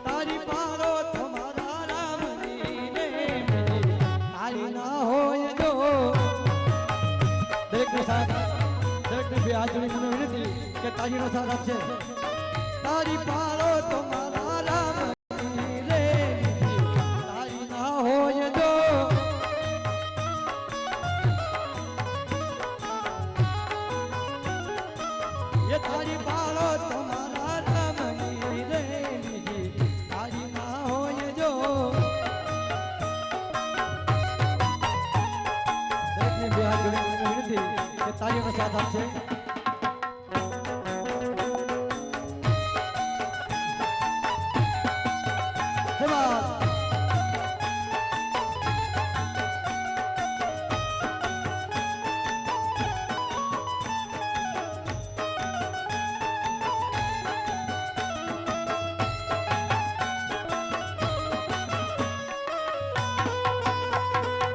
તારી પારો તમારા રામની રે તારી ના હોય જો દરેકને સાથ દરેકને બે હાથ જોડી મને વિનંતી કે તારીનો સાથ આપશે. તારી પારો તમારા રામની રે તારી ના હોય જો ये तारी पालो तुम्हारा रामनी रे तारी ना हो ये जो देखने बिहार के तारियों का साथ आपसे